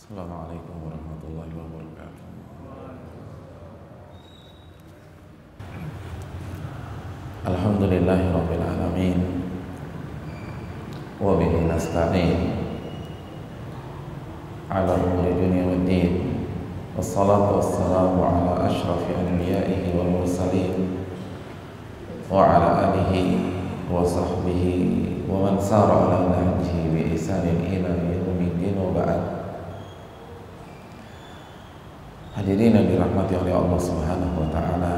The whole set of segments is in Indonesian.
Assalamualaikum warahmatullahi wabarakatuh. Alhamdulillahi rabbil alamin. Wa bihi nasta'in ala umuri dunya waddin. Wassalatu wassalamu ala ashrafi anbiya'ihi wal mursalin wa ala alihi wa sahbihi wa man sara ala nahjihi bi ihsanin ila yaumiddin wa ba'd. Hadirin yang dirahmati oleh Allah Subhanahu wa taala.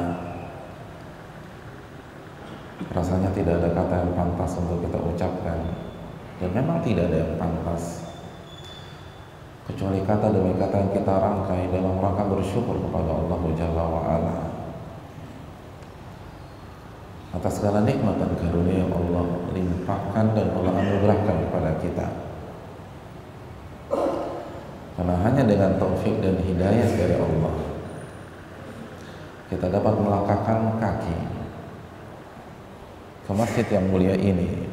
Rasanya tidak ada kata yang pantas untuk kita ucapkan, dan memang tidak ada yang pantas kecuali kata demi kata yang kita rangkai dalam rangka bersyukur kepada Allah Jalla wa ala atas segala nikmat dan karunia yang Allah limpahkan dan Allah anugerahkan kepada kita. Karena hanya dengan taufik dan hidayah dari Allah kita dapat melangkahkan kaki ke masjid yang mulia ini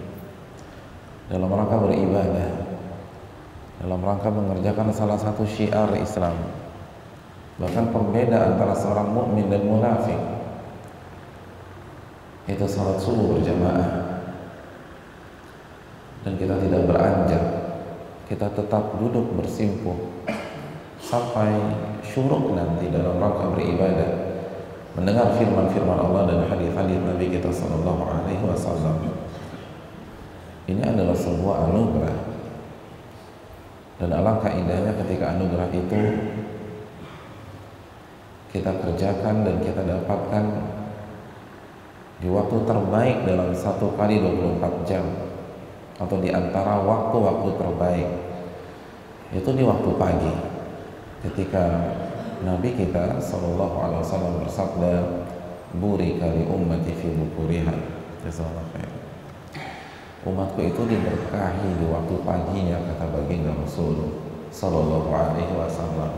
dalam rangka beribadah, dalam rangka mengerjakan salah satu syiar Islam, bahkan pembeda antara seorang mukmin dan munafik, itu salat subuh berjamaah. Dan kita tidak beranjak, kita tetap duduk bersimpuh sampai syuruk nanti dalam rangka beribadah, mendengar firman-firman Allah dan hadis-hadis Nabi kita sallallahu alaihi wasallam. Ini adalah sebuah anugerah, dan alangkah indahnya ketika anugerah itu kita kerjakan dan kita dapatkan di waktu terbaik dalam 1 kali 24 jam, atau di antara waktu-waktu terbaik, itu di waktu pagi, ketika Nabi kita sallallahu alaihi wasallam bersabda, "Burika li ummati fi bukuriha." Umatku itu diberkahi di waktu paginya, kata baginda Rasul sallallahu alaihi wasallam.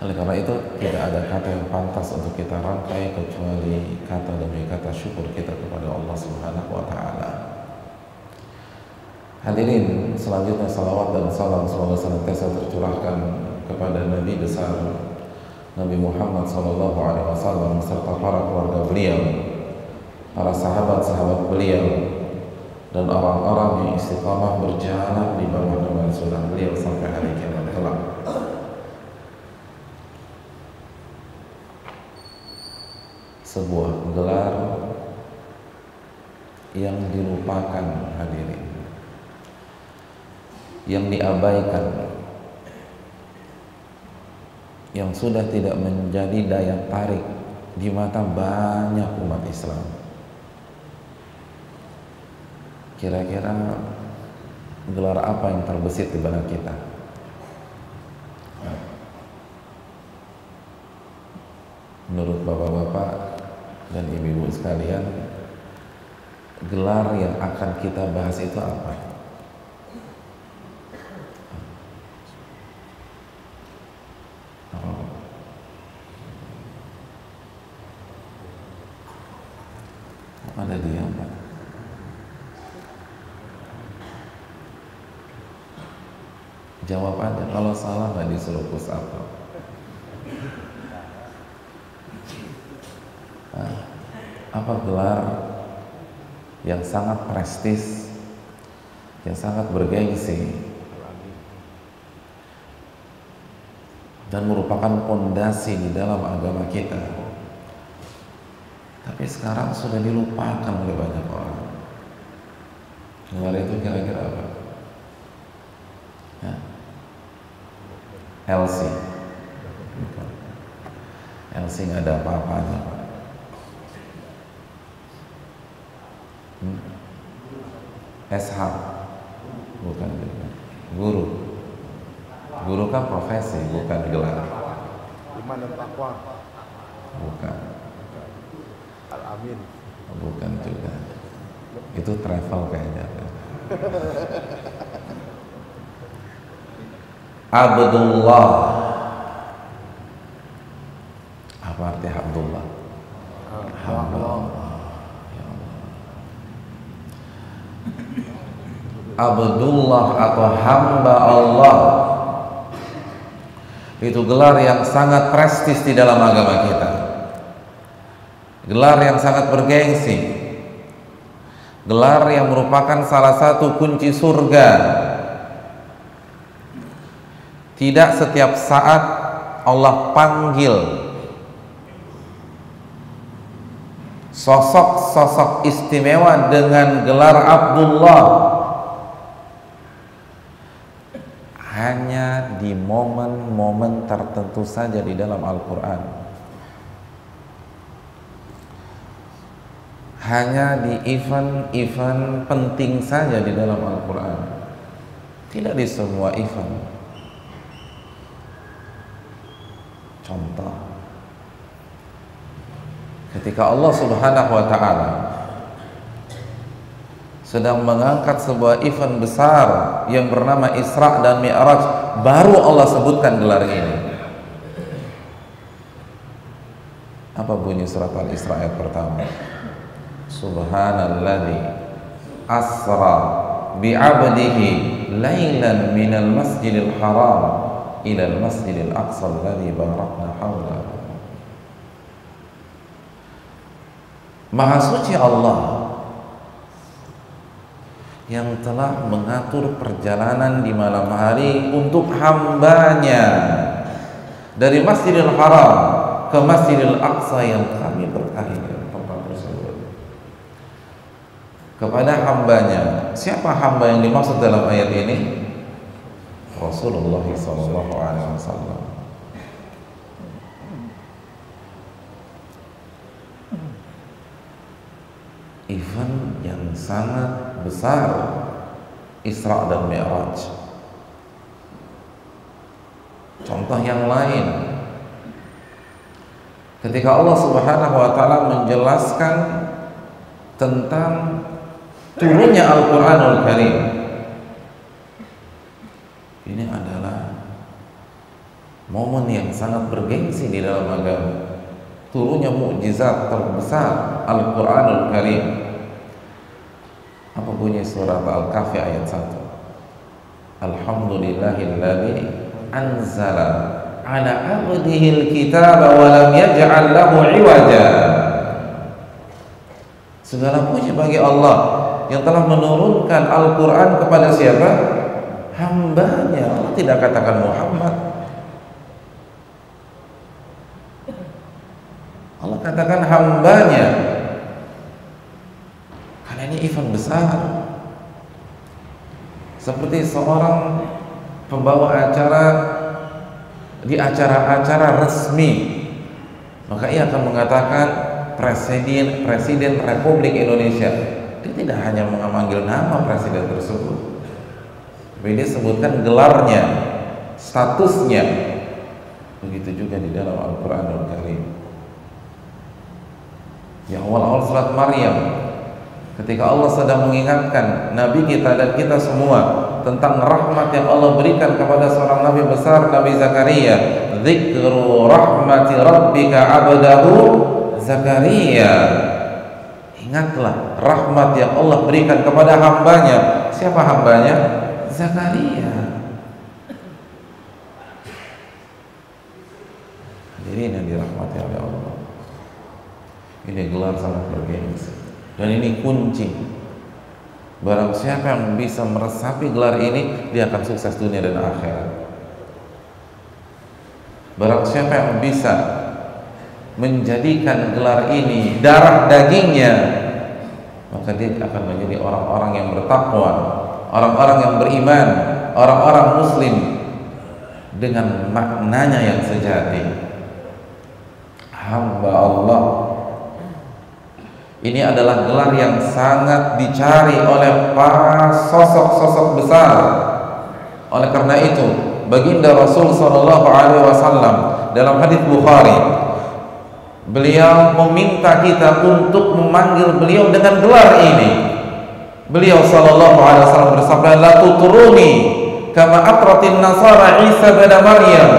Oleh karena itu tidak ada kata yang pantas untuk kita rangkai kecuali kata demi kata syukur kita kepada Allah Subhanahu wa taala. Hadirin, selanjutnya salawat dan salam semoga senantiasa tercurahkan kepada Nabi besar Nabi Muhammad sallallahu alaihi wasallam serta para keluarga beliau, para sahabat-sahabat beliau, dan orang-orang yang istiqamah berjalan di bawah naungan sunnah beliau sampai hari kiamat kelak. Sebuah gelar yang dilupakan, hadirin, yang diabaikan, yang sudah tidak menjadi daya tarik di mata banyak umat Islam. Kira-kira gelar apa yang terbesit di benak kita? Menurut bapak-bapak dan ibu-ibu sekalian, gelar yang akan kita bahas itu apa? Ada dia, Pak. Jawab aja, kalau salah nggak disuruh push up. Apa gelar yang sangat prestis, yang sangat bergengsi, dan merupakan pondasi di dalam agama kita, tapi sekarang sudah dilupakan oleh banyak orang? Gelar itu kira-kira apa? Ya? LC. LC nggak ada apa-apanya, Pak. SH, bukan juga. Guru. Guru kan profesi, bukan gelar. Iman dan takwa. Bukan. Al-Amin. Bukan juga. Itu travel kayaknya. Abdullah. Apa arti Abdullah? Hamba Allah. Ya Allah. Abdullah atau hamba Allah Itu gelar yang sangat prestis di dalam agama kita, gelar yang sangat bergengsi, gelar yang merupakan salah satu kunci surga. Tidak setiap saat Allah panggil sosok-sosok istimewa dengan gelar Abdullah. Hanya di momen-momen tertentu saja di dalam Al-Quran, hanya di event-event penting saja di dalam Al-Quran, tidak di semua event. Contoh, ketika Allah Subhanahu wa Ta'ala sedang mengangkat sebuah event besar yang bernama Isra dan Mi'raj, baru Allah sebutkan gelar ini. Apa bunyi surat Al-Isra ayat pertama? Subhanalladzi asra bi'abdihi lailan minal masjidil haram ilal masjidil aqsa alladzi barakna hawlahu. Maha suci Allah yang telah mengatur perjalanan di malam hari untuk hambanya dari Masjidil Haram ke Masjidil Aqsa yang kami berkahi tempat tersebut. Kepada hambanya, siapa hamba yang dimaksud dalam ayat ini? Rasulullah SAW. Event yang sangat besar, Isra dan Mi'raj. Contoh yang lain, ketika Allah Subhanahu wa Ta'ala menjelaskan tentang turunnya Al-Quranul Karim, ini adalah momen yang sangat bergengsi di dalam agama. Turunnya mukjizat terbesar Al-Quranul Karim. Apa bunyi surat Al-Kahfi ayat 1? Alhamdulillahilladzi anzala ala abdihil kitaba wa lam yaj'al lahu iwaja. Segala puji bagi Allah yang telah menurunkan Al-Quran kepada siapa? Hambanya. Allah tidak katakan Muhammad, Allah katakan hambanya, karena ini event besar. Seperti seorang pembawa acara di acara-acara resmi, maka ia akan mengatakan Presiden Republik Indonesia. Dia tidak hanya memanggil nama presiden tersebut, tapi dia sebutkan gelarnya, statusnya. Begitu juga di dalam Al-Quranul Karim. Yang awal-awal surat Maryam, ketika Allah sedang mengingatkan Nabi kita dan kita semua tentang rahmat yang Allah berikan kepada seorang Nabi besar, Nabi Zakaria. Dzikru rahmati rabbika abdahu Zakaria. Ingatlah rahmat yang Allah berikan kepada hambanya. Siapa hambanya? Zakaria. Hadirin yang dirahmati oleh Allah, ini gelar sangat bergengsi dan ini kunci. Barang siapa yang bisa meresapi gelar ini, dia akan sukses dunia dan akhirat. Barang siapa yang bisa menjadikan gelar ini darah dagingnya, maka dia akan menjadi orang-orang yang bertakwa, orang-orang yang beriman, orang-orang muslim dengan maknanya yang sejati. Hamba Allah. Ini adalah gelar yang sangat dicari oleh para sosok-sosok besar. Oleh karena itu, baginda Rasul SAW dalam hadis Bukhari, beliau meminta kita untuk memanggil beliau dengan gelar ini. Beliau SAW bersabda, "La tutruni kama atratin nasara Isa bin Maryam."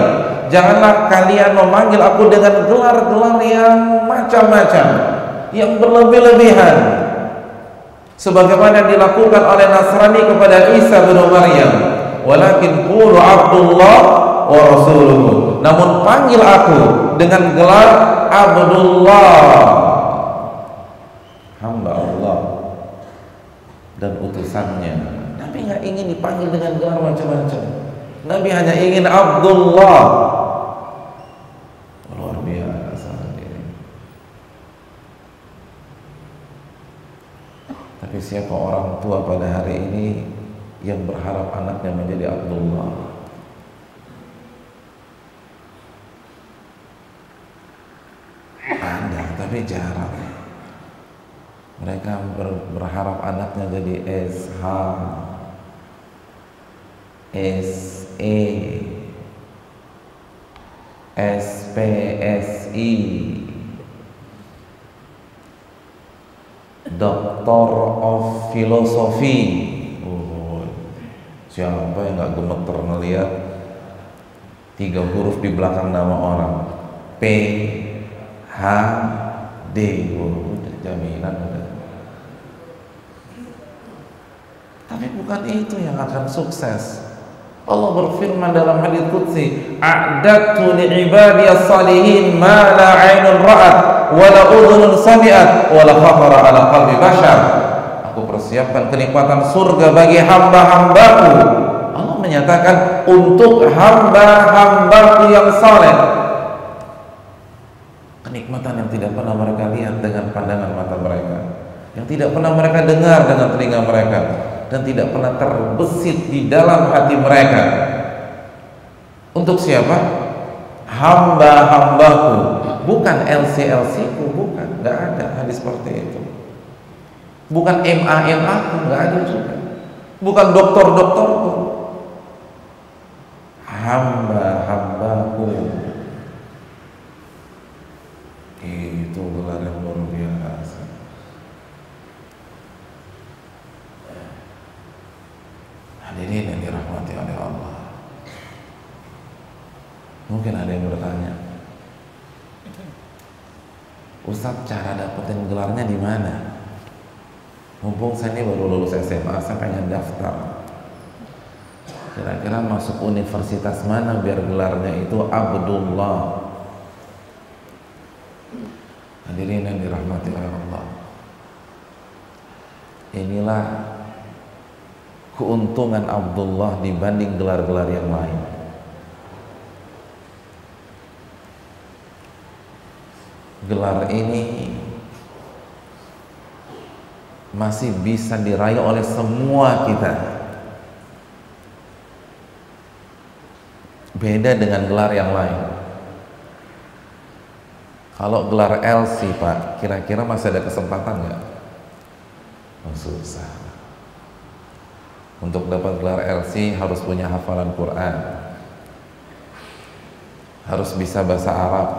Janganlah kalian memanggil aku dengan gelar-gelar yang macam-macam, yang berlebih-lebihan, sebagaimana dilakukan oleh Nasrani kepada Isa bin Maryam. Walakin qulu Abdullah wa rasuluhu, namun panggil aku dengan gelar Abdullah, hamba Allah dan utusannya. Nabi nggak ingin dipanggil dengan gelar macam-macam. Nabi hanya ingin Abdullah. Luar biasa. Tapi siapa orang tua pada hari ini yang berharap anaknya menjadi Abdullah? Ada, tapi jarang. Mereka berharap anaknya jadi SH, SE, SPSI, Doctor of Philosophy. Siapa yang nggak gemeter ngelihat 3 huruf di belakang nama orang? PhD. Udah jaminan udah. Tapi bukan itu yang akan sukses. Allah berfirman dalam hadits qudsi, a'dadtu li'ibadiyas salihin ma la 'ainun ra'at wa la udhunun sami'at wa la khatara 'ala qalbi bashar. Aku persiapkan kenikmatan surga bagi hamba-hambaku. Allah menyatakan untuk hamba-hambaku yang saleh. Kenikmatan yang tidak pernah mereka lihat dengan pandangan mata mereka, yang tidak pernah mereka dengar dengan telinga mereka, dan tidak pernah terbesit di dalam hati mereka. Untuk siapa? Hamba-hambaku, bukan LC-LC ku, bukan, nggak ada hadis seperti itu. Bukan MA-MA ku, nggak ada juga. Bukan dokter-dokterku. Hamba-hambaku. Itu gelar yang luar biasa. Hadirin yang dirahmati oleh Allah. Mungkin ada yang bertanya, Ustadz, cara dapetin gelarnya di mana? Mumpung saya ini baru lulus SMA, saya pengen daftar. Kira-kira masuk universitas mana biar gelarnya itu Abdullah? Hadirin yang dirahmati oleh Allah. Inilah keuntungan Abdullah dibanding gelar-gelar yang lain. Gelar ini masih bisa diraih oleh semua kita. Beda dengan gelar yang lain. Kalau gelar LC, Pak, kira-kira masih ada kesempatan nggak? Oh, susah. Untuk dapat gelar LC harus punya hafalan Quran, harus bisa bahasa Arab,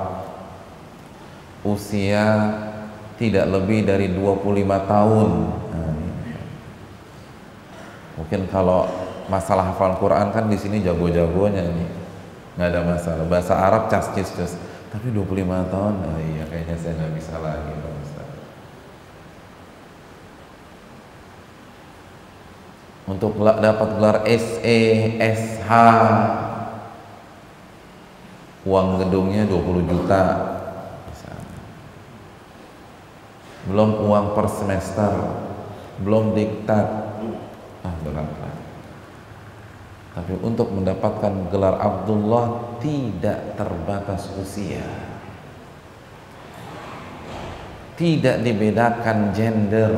usia tidak lebih dari 25 tahun. Mungkin kalau masalah hafalan Quran kan di sini jago-jagonya ini, nggak ada masalah. Bahasa Arab cas-cis-cus. Tapi 25 tahun, iya kayaknya saya nggak bisa lagi, Pak Ustaz. Untuk dapat gelar SE, SH, uang gedungnya 20 juta. Belum uang per semester, belum diktat. Berat. Tapi untuk mendapatkan gelar Abdullah tidak terbatas usia, tidak dibedakan gender,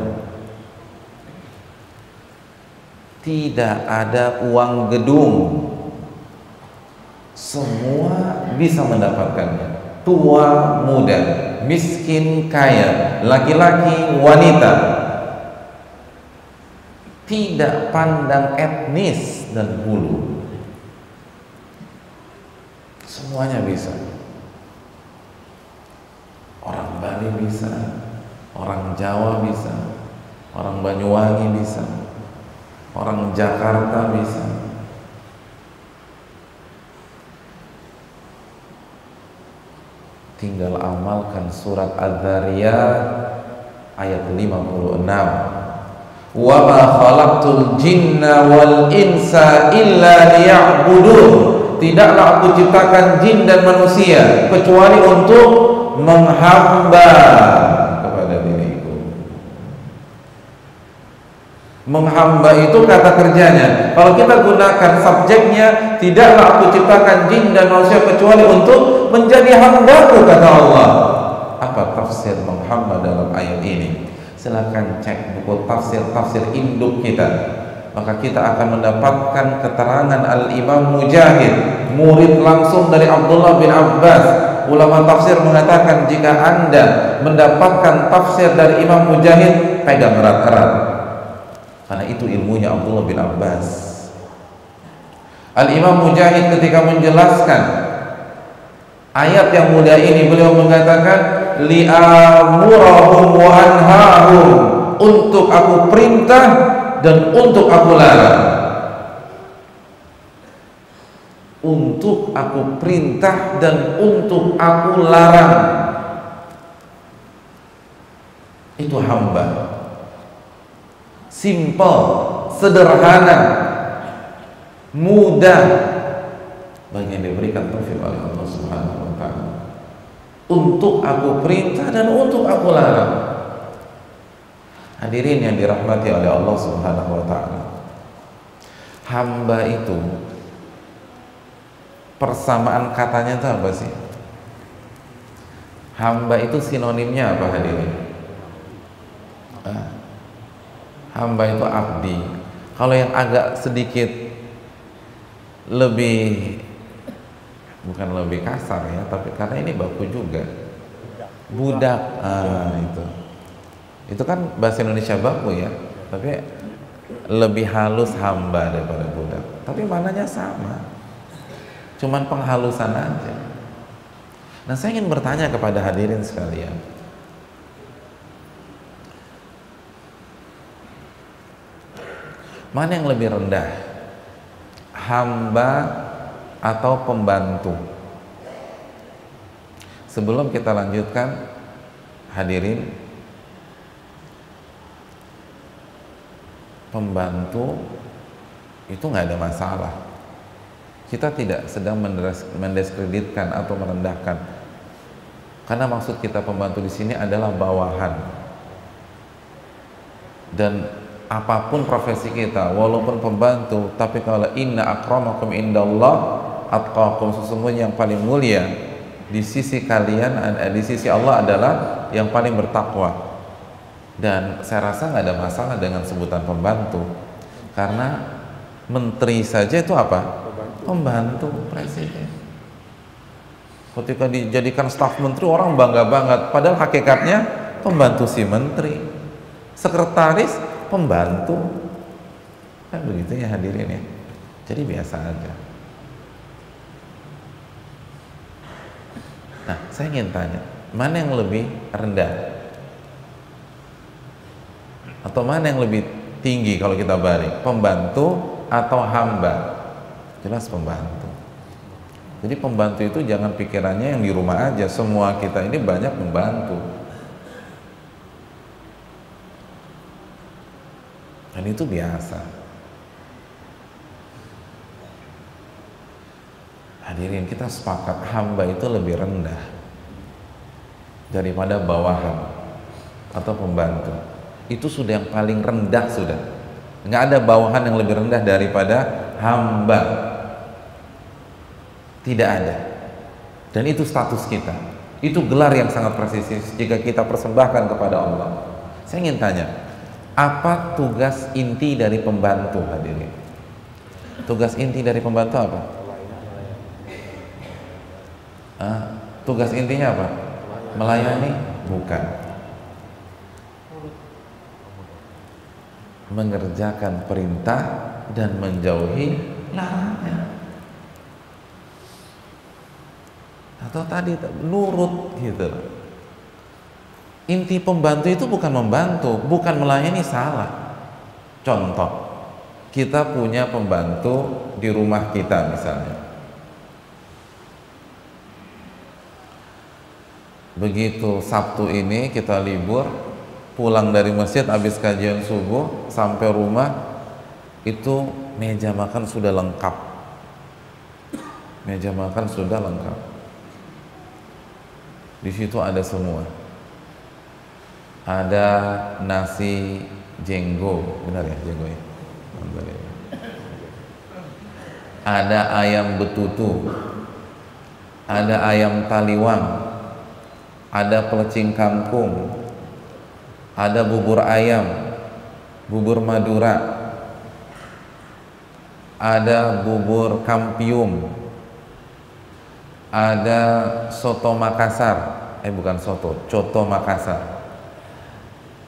tidak ada uang gedung, semua bisa mendapatkannya. Tua, muda, miskin, kaya, laki-laki, wanita, tidak pandang etnis dan bulu, semuanya bisa. Orang Bali bisa, orang Jawa bisa, orang Banyuwangi bisa, orang Jakarta bisa. Tinggal amalkan surat Az-Zariyat ayat 56. Wa ma khalaqtul jinna wal insa illa liya'budun tidaklah aku ciptakan jin dan manusia kecuali untuk menghamba kepada diriku. Menghamba itu kata kerjanya. Kalau kita gunakan subjeknya, tidaklah aku ciptakan jin dan manusia kecuali untuk menjadi hambaku, kata Allah. Apa tafsir menghamba dalam ayat ini? Silakan cek buku tafsir induk kita, maka kita akan mendapatkan keterangan Al-Imam Mujahid, murid langsung dari Abdullah bin Abbas. Ulama tafsir mengatakan jika Anda mendapatkan tafsir dari Imam Mujahid, pegang erat-erat, karena itu ilmunya Abdullah bin Abbas. Al-Imam Mujahid ketika menjelaskan ayat yang mulia ini, beliau mengatakan li'amurahum wa anhahum, untuk aku perintah dan untuk aku larang. Untuk aku perintah dan untuk aku larang. Itu hamba. Simple, sederhana, mudah, bagi yang diberikan taufik oleh Allah Subhanahu wa taala. Untuk aku perintah dan untuk aku larang. Hadirin yang dirahmati oleh Allah Subhanahu wa taala. Hamba itu persamaan katanya itu apa sih? Hamba itu sinonimnya apa, hadirin? Hamba itu abdi. Kalau yang agak sedikit lebih, bukan lebih kasar ya, tapi karena ini baku juga, budak. Itu kan bahasa Indonesia baku ya, tapi lebih halus hamba daripada budak. Tapi maknanya sama, cuman penghalusan aja. Nah, saya ingin bertanya kepada hadirin sekalian, mana yang lebih rendah, hamba atau pembantu? Sebelum kita lanjutkan, hadirin, pembantu itu nggak ada masalah. Kita tidak sedang mendiskreditkan atau merendahkan, karena maksud kita pembantu di sini adalah bawahan. Dan apapun profesi kita, walaupun pembantu, tapi kalau inna akramakum indallah atqakum, sesungguhnya yang paling mulia di sisi kalian, di sisi Allah adalah yang paling bertakwa. Dan saya rasa nggak ada masalah dengan sebutan pembantu, karena menteri saja itu apa? Pembantu presiden. Ketika dijadikan staf menteri, orang bangga banget, padahal hakikatnya pembantu si menteri. Sekretaris pembantu, kan begitu ya hadirin ya. Jadi biasa aja. Nah, saya ingin tanya, mana yang lebih rendah? Atau mana yang lebih tinggi kalau kita balik? Pembantu atau hamba? Jelas pembantu. Jadi pembantu itu jangan pikirannya yang di rumah aja, semua kita ini banyak membantu. Dan itu biasa. Hadirin, kita sepakat hamba itu lebih rendah daripada bawahan atau pembantu. Itu sudah yang paling rendah sudah. Nggak ada bawahan yang lebih rendah daripada hamba. Tidak ada. Dan itu status kita. Itu gelar yang sangat prestis jika kita persembahkan kepada Allah. Saya ingin tanya, apa tugas inti dari pembantu, hadirin? Tugas inti dari pembantu apa? Tugas intinya apa? Melayani? Bukan. Mengerjakan perintah dan menjauhi larangan. Atau tadi nurut gitu. Inti pembantu itu bukan membantu, bukan melayani, salah. Contoh, kita punya pembantu di rumah kita misalnya. Begitu Sabtu ini kita libur, pulang dari masjid habis kajian subuh sampai rumah itu meja makan sudah lengkap. Meja makan sudah lengkap. Di situ ada semua. Ada nasi jenggo, benar ya jenggo ya? Ada ayam betutu, ada ayam taliwang, ada pelecing kangkung, ada bubur ayam, bubur Madura, ada bubur kampium, ada soto Makassar, bukan soto, coto Makassar,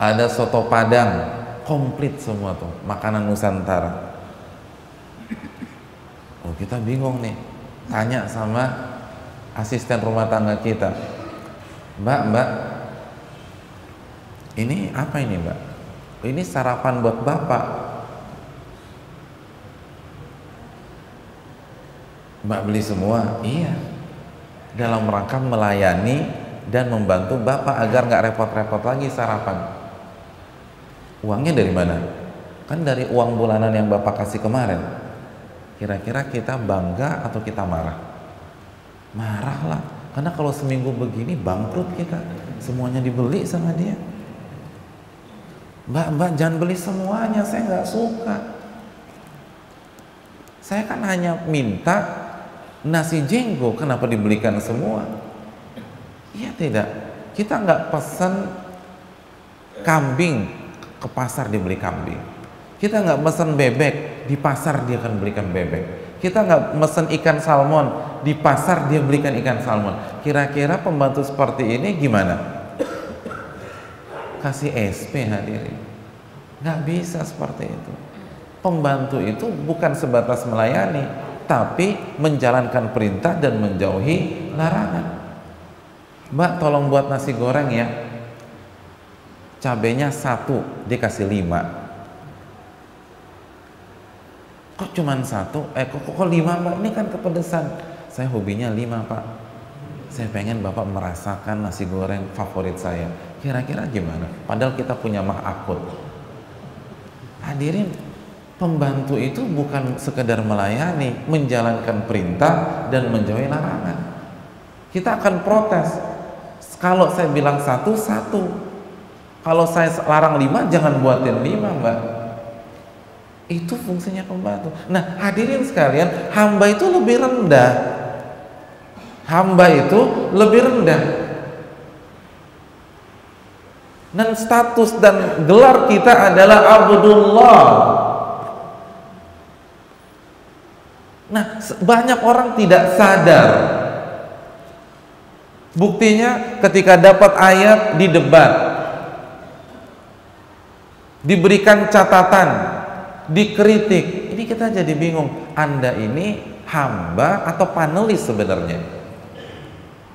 ada soto Padang, komplit semua tuh, makanan Nusantara. Oh, kita bingung nih, tanya sama asisten rumah tangga kita, Mbak, ini apa ini Mbak? Ini sarapan buat Bapak. Mbak beli semua? Iya, dalam rangka melayani dan membantu Bapak agar nggak repot-repot lagi sarapan. Uangnya dari mana? Kan dari uang bulanan yang Bapak kasih kemarin. Kira-kira kita bangga atau kita marah? Marah lah, karena kalau seminggu begini bangkrut kita, semuanya dibeli sama dia. Mbak jangan beli semuanya, saya nggak suka. Saya kan hanya minta nasi jenggo, kenapa dibelikan semua? Iya tidak, kita nggak pesan kambing ke pasar dibeli kambing. Kita nggak pesan bebek, di pasar dia akan belikan bebek. Kita nggak pesan ikan salmon, di pasar dia belikan ikan salmon. Kira-kira pembantu seperti ini gimana? Kasih SP hadirin. Nggak bisa seperti itu. Pembantu itu bukan sebatas melayani, tapi menjalankan perintah dan menjauhi larangan. Mbak tolong buat nasi goreng ya, cabenya 1, dikasih 5. Kok cuman 1? Kok 5 Mbak? Ini kan kepedesan. Saya hobinya 5 Pak. Saya pengen Bapak merasakan nasi goreng favorit saya. Kira-kira gimana? Padahal kita punya mah akut. Hadirin, pembantu itu bukan sekedar melayani, menjalankan perintah dan menjauhi larangan. Kita akan protes. Kalau saya bilang 1, 1. Kalau saya larang 5, jangan buatin 5 Mbak. Itu fungsinya pembantu. Nah hadirin sekalian, hamba itu lebih rendah. Hamba itu lebih rendah. Dan status dan gelar kita adalah Abdullah. Nah banyak orang tidak sadar. Buktinya ketika dapat ayat di debat, diberikan catatan, dikritik, ini kita jadi bingung. Anda ini hamba atau panelis sebenarnya?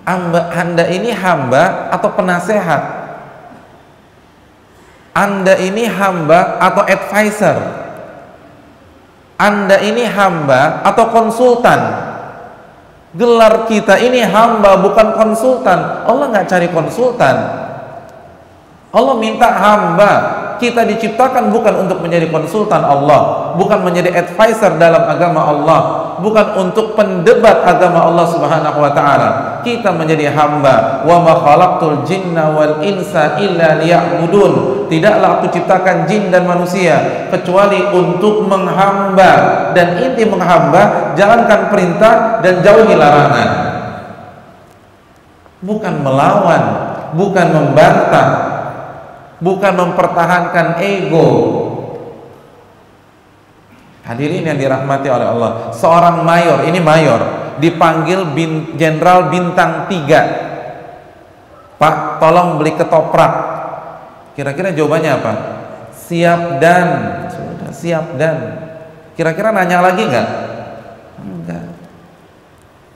Anda ini hamba atau penasehat? Anda ini hamba atau advisor? Anda ini hamba atau konsultan? Gelar kita ini hamba bukan konsultan. Allah nggak cari konsultan. Allah minta hamba. Kita diciptakan bukan untuk menjadi konsultan Allah, bukan menjadi advisor dalam agama Allah, bukan untuk pendebat agama Allah Subhanahu wa taala. Kita menjadi hamba. Wa ma khalaqtul jinna wal insa illa liya'budun. Tidaklah aku ciptakan jin dan manusia kecuali untuk menghamba, dan inti menghamba jalankan perintah dan jauhi larangan. Bukan melawan, bukan membantah, bukan mempertahankan ego. Hadirin yang dirahmati oleh Allah, seorang mayor, ini mayor, dipanggil jenderal bintang 3. Pak, tolong beli ketoprak. Kira-kira jawabannya apa? Siap dan. Sudah, siap dan. Kira-kira nanya lagi nggak? Enggak.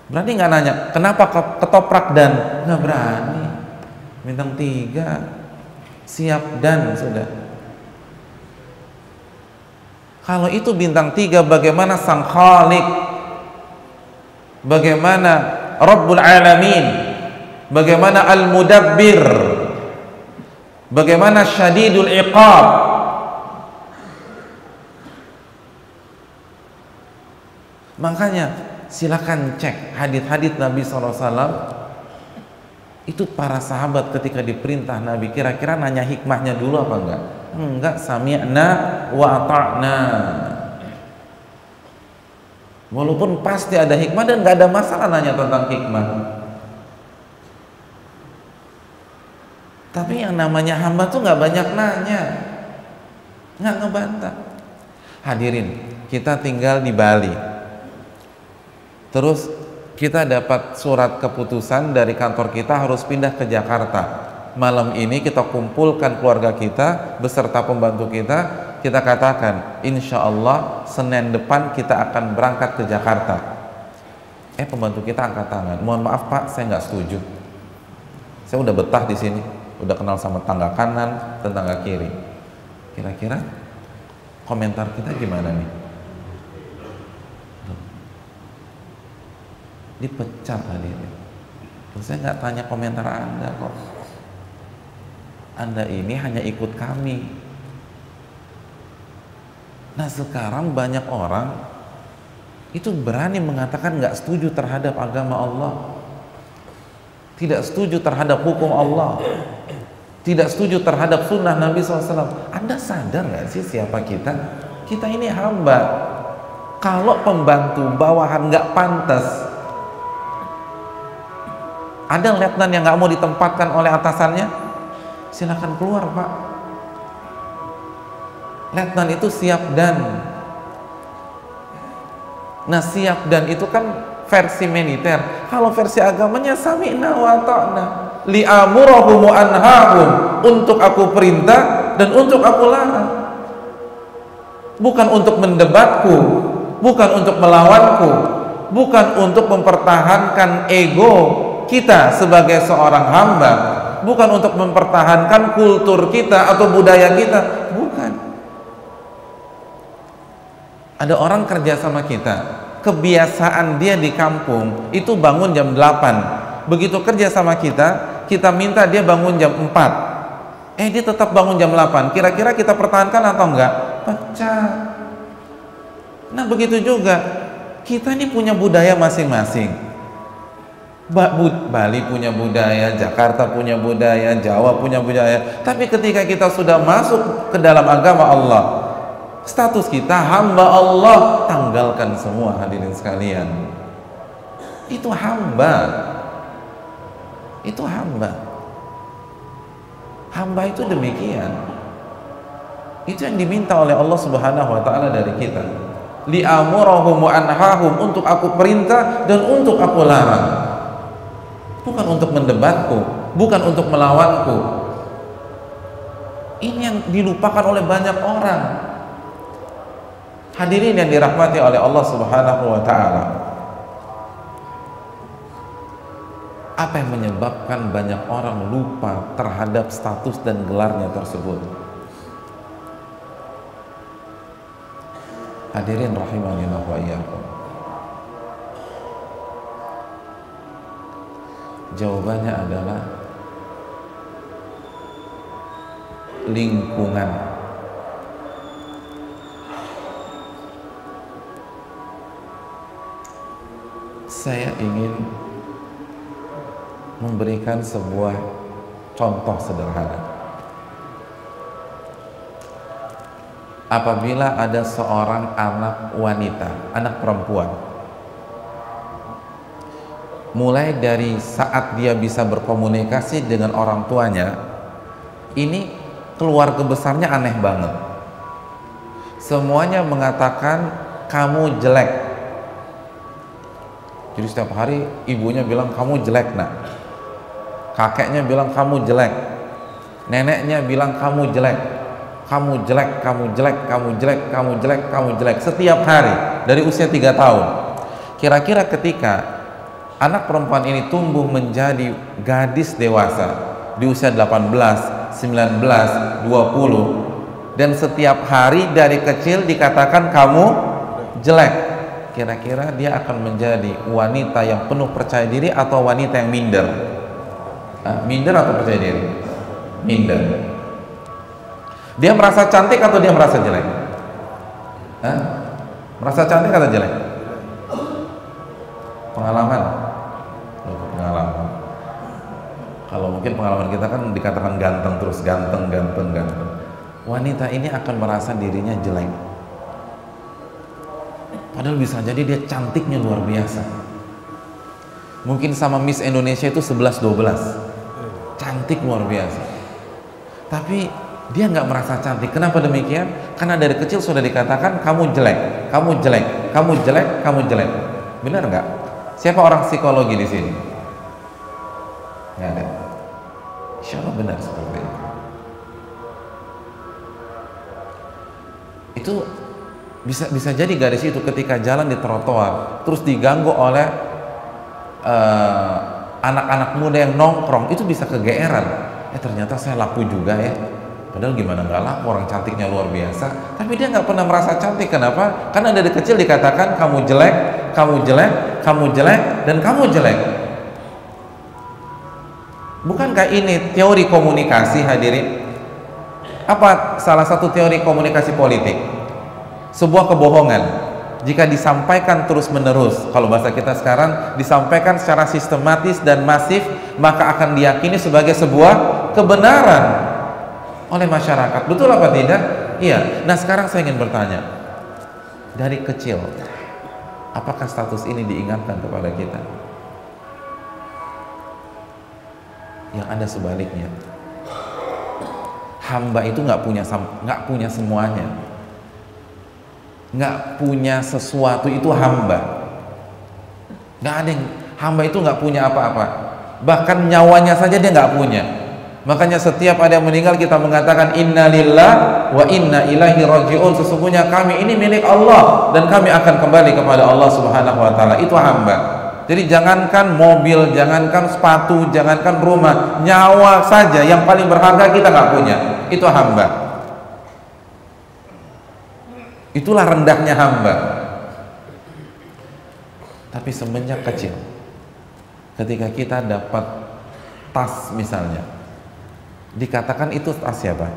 Berani nggak nanya? Kenapa ketoprak dan? Nggak berani. Bintang 3. Siap dan sudah. Kalau itu bintang 3, bagaimana sang Khalik? Bagaimana Rabbul Alamin? Bagaimana Al-Mudabbir? Bagaimana Syadidul Iqab? Makanya Silakan cek hadits-hadits Nabi SAW. Itu para sahabat ketika diperintah Nabi, kira-kira nanya hikmahnya dulu apa enggak? Enggak, sami'na wa ata'na. Walaupun pasti ada hikmah dan enggak ada masalah nanya tentang hikmah. Tapi yang namanya hamba tuh enggak banyak nanya, enggak ngebantah. Hadirin, kita tinggal di Bali. Terus kita dapat surat keputusan dari kantor kita harus pindah ke Jakarta. Malam ini kita kumpulkan keluarga kita beserta pembantu kita. Kita katakan, insya Allah Senin depan kita akan berangkat ke Jakarta. Pembantu kita angkat tangan. Mohon maaf Pak, saya nggak setuju. Saya udah betah di sini, udah kenal sama tangga kanan, tetangga kiri. Kira-kira komentar kita gimana nih? Dipecat hadirin. Saya nggak tanya komentar Anda kok. Anda ini hanya ikut kami. Nah sekarang banyak orang itu berani mengatakan nggak setuju terhadap agama Allah, tidak setuju terhadap hukum Allah, tidak setuju terhadap sunnah Nabi SAW. Anda sadar nggak sih siapa kita? Kita ini hamba. Kalau pembantu bawahan nggak pantas, ada letnan yang nggak mau ditempatkan oleh atasannya, silakan keluar Pak. Letnan itu siap dan. Nah siap dan itu kan versi militer. Kalau versi agamanya sami'na wa ta'na, li'amurahum wa anhahum, untuk aku perintah dan untuk aku larang. Bukan untuk mendebatku, bukan untuk melawanku, bukan untuk mempertahankan ego kita sebagai seorang hamba, bukan untuk mempertahankan kultur kita atau budaya kita, bukan. Ada orang kerja sama kita, kebiasaan dia di kampung itu bangun jam 8. Begitu kerja sama kita, kita minta dia bangun jam 4. Dia tetap bangun jam 8. Kira-kira kita pertahankan atau enggak? Pecah. Nah begitu juga, kita ini punya budaya masing-masing. Bali punya budaya, Jakarta punya budaya, Jawa punya budaya. Tapi ketika kita sudah masuk ke dalam agama Allah, status kita hamba Allah, tanggalkan semua hadirin sekalian. Itu hamba. Itu hamba. Hamba itu demikian. Itu yang diminta oleh Allah Subhanahu wa taala dari kita. Li'amurahum wa anhahum, untuk aku perintah dan untuk aku larang. Bukan untuk mendebatku, bukan untuk melawanku. Ini yang dilupakan oleh banyak orang. Hadirin yang dirahmati oleh Allah Subhanahu wa taala. Apa yang menyebabkan banyak orang lupa terhadap status dan gelarnya tersebut? Hadirin rahimanillah wa iyyakum. Jawabannya adalah lingkungan. Saya ingin memberikan sebuah contoh sederhana. Apabila ada seorang anak wanita, anak perempuan, mulai dari saat dia bisa berkomunikasi dengan orang tuanya, ini keluarga besarnya aneh banget. Semuanya mengatakan kamu jelek. Jadi setiap hari ibunya bilang kamu jelek nak, kakeknya bilang kamu jelek, neneknya bilang kamu jelek, kamu jelek, kamu jelek, kamu jelek, kamu jelek, kamu jelek, setiap hari dari usia 3 tahun. Kira-kira ketika anak perempuan ini tumbuh menjadi gadis dewasa di usia 18, 19, 20, dan setiap hari dari kecil dikatakan kamu jelek, kira-kira dia akan menjadi wanita yang penuh percaya diri atau wanita yang minder? Minder atau percaya diri? Minder. Dia merasa cantik atau dia merasa jelek? Merasa cantik atau jelek? pengalaman. Pengalaman. Kalau mungkin pengalaman kita kan dikatakan ganteng terus, ganteng. Wanita ini akan merasa dirinya jelek. Padahal bisa jadi dia cantiknya luar biasa. Mungkin sama Miss Indonesia itu 11-12. Cantik luar biasa. Tapi dia nggak merasa cantik. Kenapa demikian? Karena dari kecil sudah dikatakan kamu jelek. Benar nggak? Siapa orang psikologi di sini? Nggak ada. Insya Allah benar seperti itu. Itu bisa jadi garis itu ketika jalan di trotoar terus diganggu oleh anak-anak muda yang nongkrong, itu bisa kegeeran. Ternyata saya laku juga ya. Padahal gimana nggak laku, orang cantiknya luar biasa. Tapi dia nggak pernah merasa cantik. Kenapa? Karena dari kecil dikatakan kamu jelek, dan kamu jelek. Bukankah ini teori komunikasi, hadirin? Apa salah satu teori komunikasi politik? Sebuah kebohongan jika disampaikan terus-menerus, kalau bahasa kita sekarang, disampaikan secara sistematis dan masif, maka akan diyakini sebagai sebuah kebenaran oleh masyarakat. Betul apa tidak? Iya. Nah, sekarang saya ingin bertanya, dari kecil apakah status ini diingatkan kepada kita? Yang ada sebaliknya. Hamba itu nggak punya semuanya. Nggak punya sesuatu itu hamba. Nggak ada yang hamba itu nggak punya apa-apa. Bahkan nyawanya saja dia nggak punya. Makanya setiap ada yang meninggal kita mengatakan innalillah wa inna ilaihi rajiun. Sesungguhnya kami ini milik Allah dan kami akan kembali kepada Allah Subhanahu wa taala. Itu hamba. Jadi jangankan mobil, jangankan sepatu, jangankan rumah, nyawa saja yang paling berharga kita nggak punya. Itu hamba. Itulah rendahnya hamba. Tapi semenjak kecil, ketika kita dapat tas misalnya, dikatakan itu tas siapa?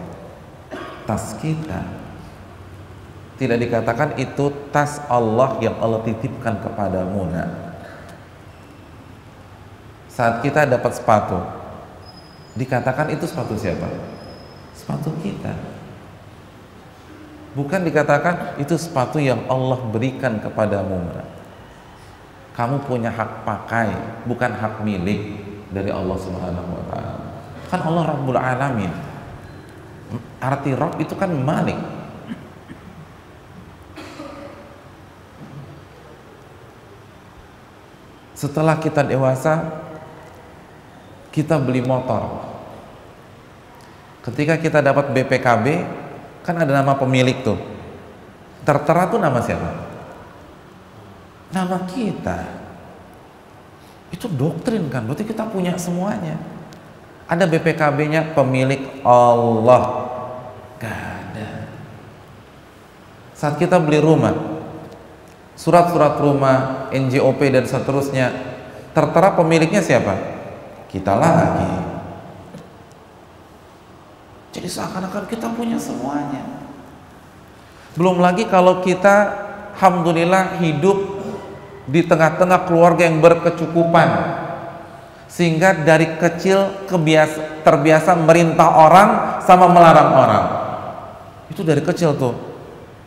Tas kita. Tidak dikatakan itu tas Allah yang Allah titipkan kepadamu. Saat kita dapat sepatu, dikatakan itu sepatu siapa? Sepatu kita. Bukan dikatakan itu sepatu yang Allah berikan kepadamu. Kamu punya hak pakai, bukan hak milik dari Allah Subhanahu wa taala. Kan Allah Rabbul Alamin. Arti Rabb itu kan Malik. Setelah kita dewasa, kita beli motor. Ketika kita dapat BPKB, kan ada nama pemilik tuh. Tertera tuh nama siapa? Nama kita. Itu doktrin kan, berarti kita punya semuanya. Ada BPKB-nya pemilik Allah. Gak ada. Saat kita beli rumah, surat-surat rumah, NJOP dan seterusnya, tertera pemiliknya siapa? Kita lagi. Jadi seakan-akan kita punya semuanya. Belum lagi kalau kita alhamdulillah hidup di tengah-tengah keluarga yang berkecukupan, sehingga dari kecil terbiasa merintah orang sama melarang orang. Itu dari kecil tuh,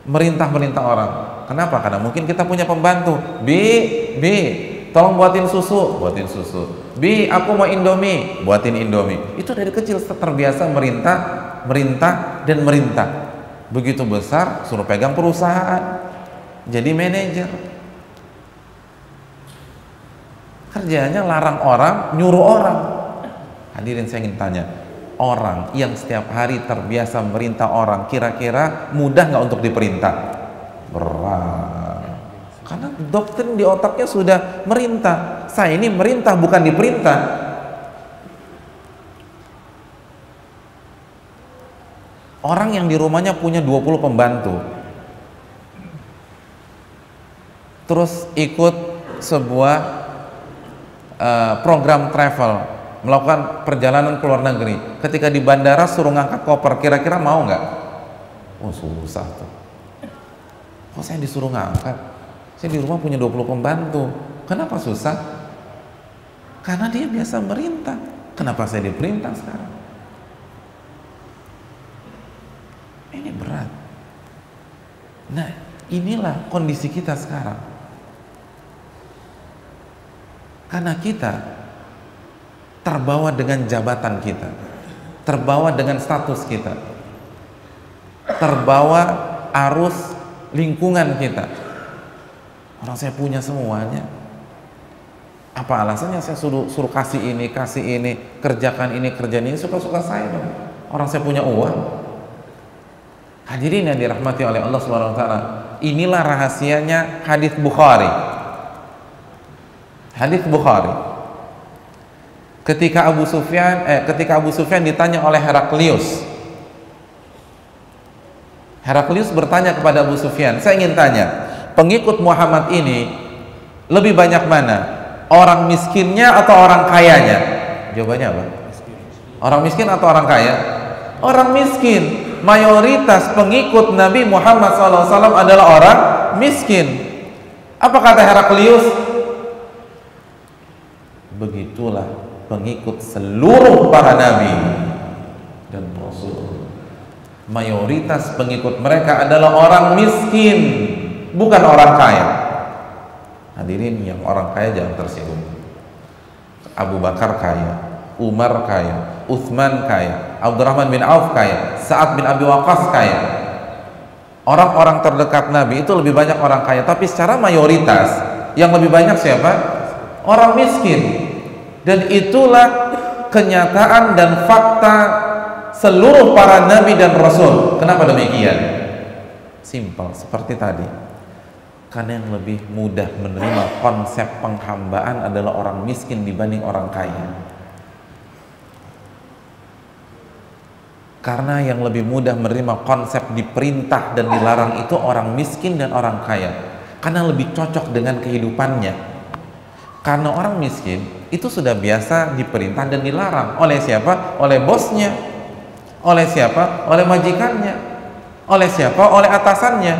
merintah orang. Kenapa? Karena mungkin kita punya pembantu. Bi, tolong buatin susu. Bi, aku mau Indomie, buatin Indomie. Itu dari kecil terbiasa merintah. Begitu besar suruh pegang perusahaan, jadi manajer. Kerjanya larang orang, nyuruh orang. Hadirin, saya ingin tanya, orang yang setiap hari terbiasa merintah orang, kira-kira mudah nggak untuk diperintah? Berat. Karena doktrin di otaknya sudah merintah. Saya ini merintah, bukan diperintah. Orang yang di rumahnya punya 20 pembantu, terus ikut sebuah program travel, melakukan perjalanan ke luar negeri. Ketika di bandara suruh ngangkat koper, kira-kira mau nggak? Oh, susah tuh. Kok saya disuruh ngangkat? Saya di rumah punya 20 pembantu. Kenapa susah? Karena dia biasa merintah. Kenapa saya diperintah sekarang? Ini berat. Nah, inilah kondisi kita sekarang. Karena kita terbawa dengan jabatan kita, terbawa dengan status kita, terbawa arus lingkungan kita. Orang saya punya semuanya. Apa alasannya saya suruh kasih ini, kerjakan ini, kerjaan ini, suka-suka saya dong. Orang saya punya uang. Hadirin yang dirahmati oleh Allah Subhanahu wa taala. Inilah rahasianya hadis Bukhari. Hadis Bukhari. Ketika Abu Sufyan ditanya oleh Heraklius. Heraklius bertanya kepada Abu Sufyan, "Saya ingin tanya, pengikut Muhammad ini lebih banyak mana? Orang miskinnya atau orang kayanya?" Jawabannya apa? Orang miskin atau orang kaya? Orang miskin. Mayoritas pengikut Nabi Muhammad SAW adalah orang miskin. Apa kata Heraklius? Begitulah pengikut seluruh para nabi dan rasul. Mayoritas pengikut mereka adalah orang miskin, bukan orang kaya. Hadirin, yang orang kaya jangan tersinggung. Abu Bakar kaya, Umar kaya, Utsman kaya, Abdurrahman bin Auf kaya, Sa'ad bin Abi Waqqas kaya. Orang-orang terdekat Nabi itu lebih banyak orang kaya, tapi secara mayoritas yang lebih banyak siapa? Orang miskin. Dan itulah kenyataan dan fakta seluruh para nabi dan rasul. Kenapa demikian? Simpel, seperti tadi. Karena yang lebih mudah menerima konsep penghambaan adalah orang miskin dibanding orang kaya. Karena yang lebih mudah menerima konsep diperintah dan dilarang itu orang miskin dan orang kaya. Karena lebih cocok dengan kehidupannya. Karena orang miskin itu sudah biasa diperintah dan dilarang. Oleh siapa? Oleh bosnya. Oleh siapa? Oleh majikannya. Oleh siapa? Oleh atasannya.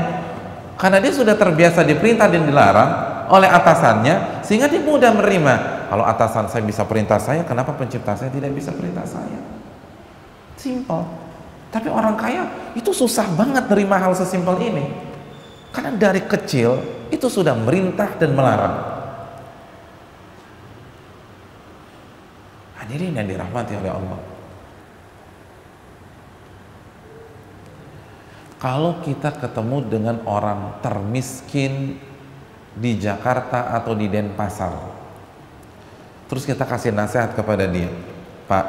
Karena dia sudah terbiasa diperintah dan dilarang oleh atasannya, sehingga dia mudah menerima. Kalau atasan saya bisa perintah saya, kenapa pencipta saya tidak bisa perintah saya? Simpel. Tapi orang kaya itu susah banget nerima hal sesimpel ini. Karena dari kecil itu sudah merintah dan melarang. Hadirin yang dirahmati oleh Allah. Kalau kita ketemu dengan orang termiskin di Jakarta atau di Denpasar, terus kita kasih nasihat kepada dia, "Pak,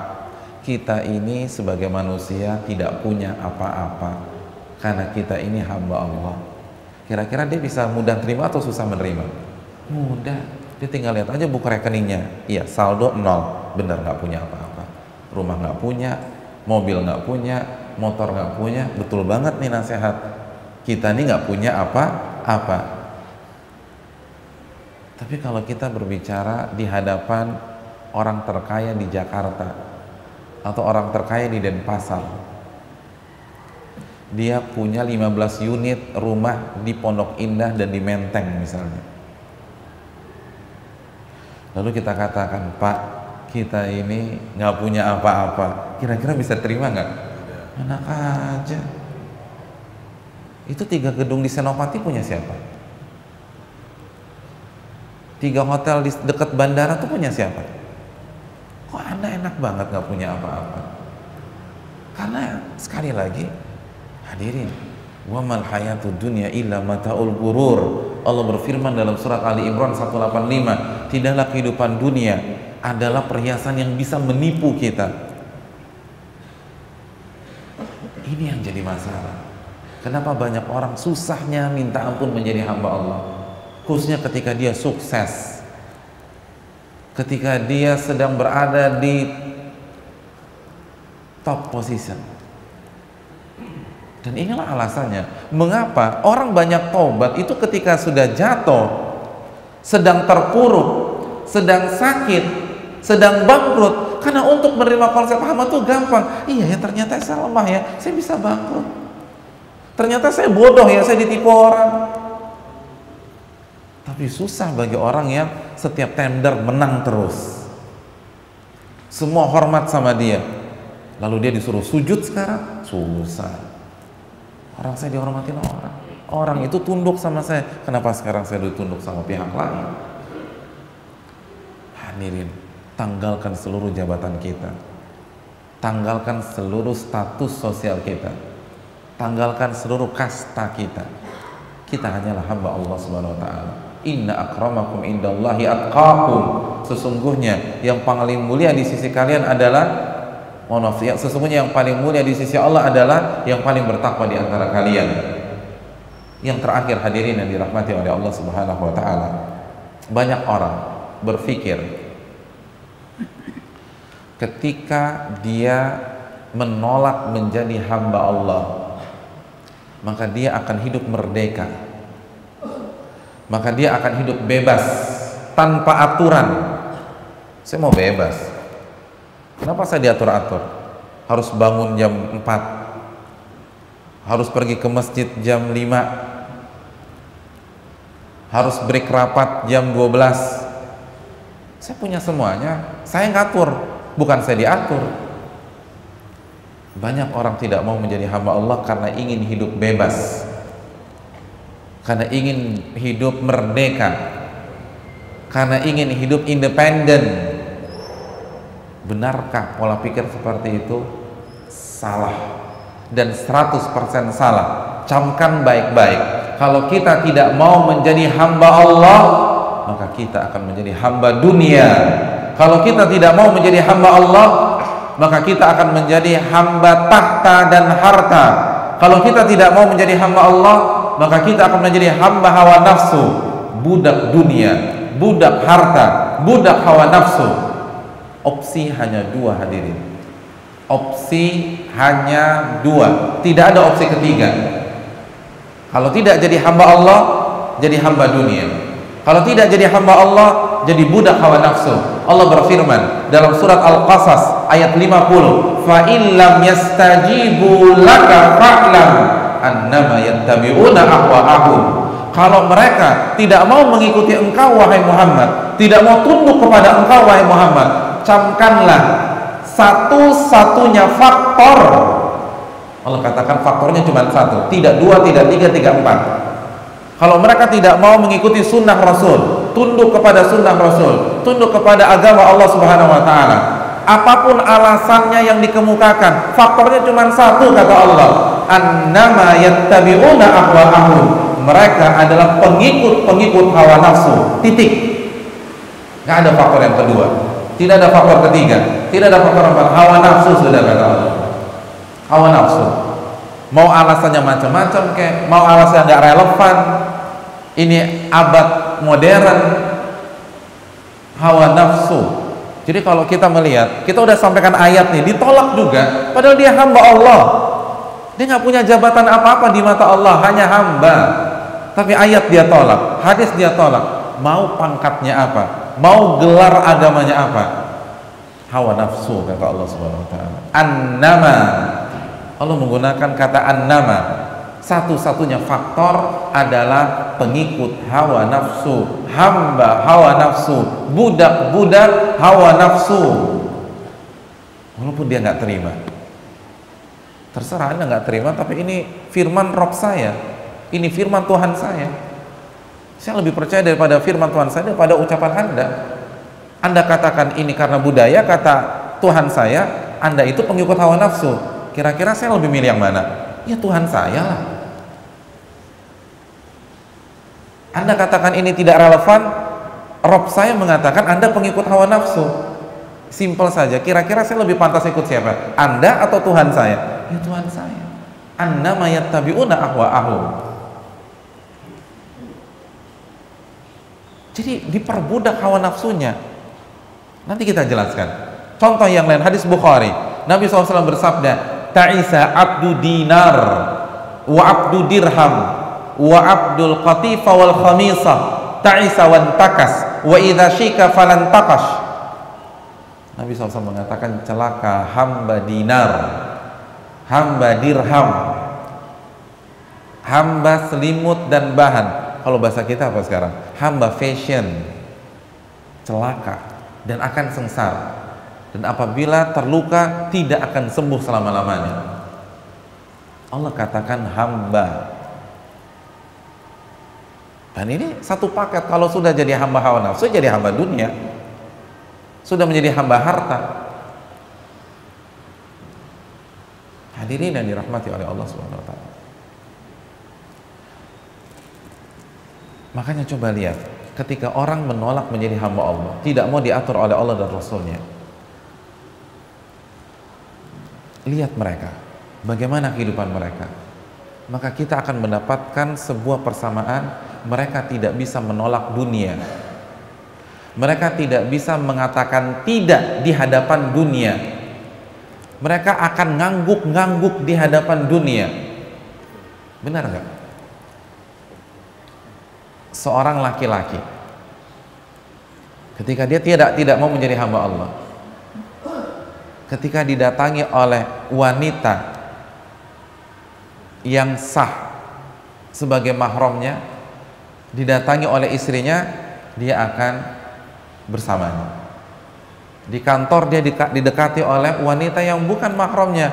kita ini sebagai manusia tidak punya apa-apa karena kita ini hamba Allah." Kira-kira dia bisa mudah terima atau susah menerima? Mudah. Dia tinggal lihat aja buku rekeningnya. Iya, saldo 0. Benar, nggak punya apa-apa. Rumah nggak punya, mobil nggak punya, motor nggak punya. Betul banget nih nasihat. Kita nih nggak punya apa-apa. Tapi kalau kita berbicara di hadapan orang terkaya di Jakarta atau orang terkaya di Denpasar, dia punya 15 unit rumah di Pondok Indah dan di Menteng misalnya. Lalu kita katakan, "Pak, kita ini nggak punya apa-apa." Kira-kira bisa terima nggak? Enak aja. Itu 3 gedung di Senopati punya siapa? 3 hotel di dekat bandara tuh punya siapa? Kok Anda enak banget nggak punya apa-apa? Karena sekali lagi, hadirin, wa mal hayatud dunya illa mataul ghurur. Allah berfirman dalam surat Ali Imran 185, tidaklah kehidupan dunia adalah perhiasan yang bisa menipu kita. Ini yang jadi masalah. Kenapa banyak orang susahnya minta ampun menjadi hamba Allah, khususnya ketika dia sukses, ketika dia sedang berada di top position. Dan inilah alasannya mengapa orang banyak taubat itu ketika sudah jatuh, sedang terpuruk, sedang sakit, sedang bangkrut. Karena untuk menerima konsep hamba tuh gampang. Iya ya, ternyata saya lemah ya, saya bisa bangkrut. Ternyata saya bodoh ya, saya ditipu orang. Tapi susah bagi orang yang setiap tender menang terus. Semua hormat sama dia. Lalu dia disuruh sujud sekarang, susah. Orang saya dihormatin orang. Orang itu tunduk sama saya. Kenapa sekarang saya ditunduk sama pihak lain? Hadirin, tanggalkan seluruh jabatan kita. Tanggalkan seluruh status sosial kita. Tanggalkan seluruh kasta kita. Kita hanyalah hamba Allah Subhanahu wa taala. Inna akramakum indallahi atqakum. Sesungguhnya yang paling mulia di sisi kalian adalah sesungguhnya yang paling mulia di sisi Allah adalah yang paling bertakwa di antara kalian. Yang terakhir hadirin yang dirahmati oleh Allah Subhanahu wa taala. Banyak orang berpikir ketika dia menolak menjadi hamba Allah, maka dia akan hidup merdeka, maka dia akan hidup bebas tanpa aturan. Saya mau bebas, kenapa saya diatur-atur? Harus bangun jam 4, harus pergi ke masjid jam 5, harus break rapat jam 12. Saya punya semuanya, saya ngatur, bukan saya diatur. Banyak orang tidak mau menjadi hamba Allah karena ingin hidup bebas, karena ingin hidup merdeka, karena ingin hidup independen. Benarkah pola pikir seperti itu? Salah, dan 100% salah. Camkan baik-baik. Kalau kita tidak mau menjadi hamba Allah, maka kita akan menjadi hamba dunia. Kalau kita tidak mau menjadi hamba Allah, maka kita akan menjadi hamba tahta dan harta. Kalau kita tidak mau menjadi hamba Allah, maka kita akan menjadi hamba hawa nafsu, budak dunia, budak harta, budak hawa nafsu. Opsi hanya dua hadirin. Opsi hanya dua, tidak ada opsi ketiga. Kalau tidak jadi hamba Allah, jadi hamba dunia. Kalau tidak jadi hamba Allah, jadi budak hawa nafsu. Allah berfirman dalam surat Al-Qasas ayat 50, fa illam yastajibu laka fa'lam annama yattabi'una ahwa'ahum. Kalau mereka tidak mau mengikuti engkau wahai Muhammad, tidak mau tunduk kepada engkau wahai Muhammad, camkanlah satu-satunya faktor. Allah katakan faktornya cuma satu, tidak dua, tidak tiga, tidak empat. Kalau mereka tidak mau mengikuti sunnah Rasul, tunduk kepada sunnah Rasul, tunduk kepada agama Allah Subhanahu wa taala, apapun alasannya yang dikemukakan, faktornya cuma satu, kata Allah, annama yattabi'una ahwa'ahum. Mereka adalah pengikut-pengikut hawa nafsu. Titik. Nggak ada faktor yang kedua, tidak ada faktor ketiga, tidak ada faktor empat. Hawa nafsu sudah, kata Allah. Hawa nafsu. Mau alasannya macam-macam kayak, mau alasannya nggak relevan, ini abad modern, hawa nafsu. Jadi kalau kita melihat, kita udah sampaikan ayat nih, ditolak juga, padahal dia hamba Allah, dia nggak punya jabatan apa-apa di mata Allah, hanya hamba. Tapi ayat dia tolak, hadis dia tolak. Mau pangkatnya apa, mau gelar agamanya apa, hawa nafsu, kata Allah Subhanahu wa taala. Annama, Allah menggunakan kata annama. Satu-satunya faktor adalah pengikut hawa nafsu, hamba hawa nafsu, budak-budak hawa nafsu. Walaupun dia nggak terima, terserah Anda nggak terima, tapi ini firman Rob saya, ini firman Tuhan saya. Saya lebih percaya daripada firman Tuhan saya daripada ucapan Anda. Anda katakan ini karena budaya, kata Tuhan saya, Anda itu pengikut hawa nafsu. Kira-kira saya lebih milih yang mana? Ya Tuhan saya lah. Anda katakan ini tidak relevan, Rob saya mengatakan Anda pengikut hawa nafsu. Simpel saja, kira-kira saya lebih pantas ikut siapa? Anda atau Tuhan saya? Ya Tuhan saya. Annama yattabi'una ahwa'ahum. Jadi diperbudak hawa nafsunya. Nanti kita jelaskan. Contoh yang lain, hadis Bukhari. Nabi SAW bersabda, ta'isa abdu dinar wa abdu dirham wa abdul qatifa wal khamisah ta'isa wan takas wa idha syika falan takash. Nabi SAW mengatakan celaka hamba dinar, hamba dirham, hamba selimut dan bahan, kalau bahasa kita apa sekarang? Hamba fashion, celaka dan akan sengsara. Dan apabila terluka tidak akan sembuh selama-lamanya. Allah katakan hamba. Dan ini satu paket. Kalau sudah jadi hamba hawa nafsu, jadi hamba dunia, sudah menjadi hamba harta. Hadirin yang dirahmati oleh Allah Subhanahu wa taala. Makanya coba lihat, ketika orang menolak menjadi hamba Allah, tidak mau diatur oleh Allah dan Rasulnya, lihat mereka, bagaimana kehidupan mereka, maka kita akan mendapatkan sebuah persamaan. Mereka tidak bisa menolak dunia, mereka tidak bisa mengatakan tidak di hadapan dunia, mereka akan ngangguk-ngangguk di hadapan dunia. Benar nggak? Seorang laki-laki ketika dia tidak mau menjadi hamba Allah, ketika didatangi oleh wanita yang sah sebagai mahramnya, didatangi oleh istrinya, dia akan bersamanya. Di kantor dia didekati oleh wanita yang bukan mahramnya,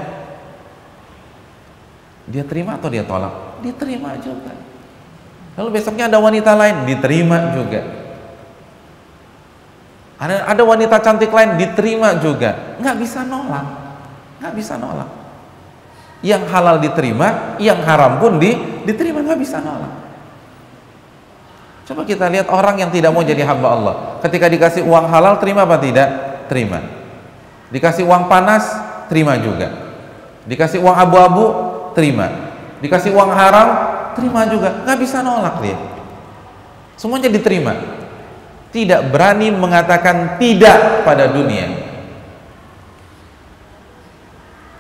dia terima atau dia tolak? Diterima juga. Lalu besoknya ada wanita lain, diterima juga. Ada wanita cantik lain, diterima juga. Nggak bisa nolak, nggak bisa nolak. Yang halal diterima, yang haram pun diterima, nggak bisa nolak. Coba kita lihat orang yang tidak mau jadi hamba Allah, ketika dikasih uang halal, terima apa tidak? Terima. Dikasih uang panas, terima juga. Dikasih uang abu-abu, terima. Dikasih uang haram, terima juga. Nggak bisa nolak dia. Semuanya diterima. Tidak berani mengatakan tidak pada dunia.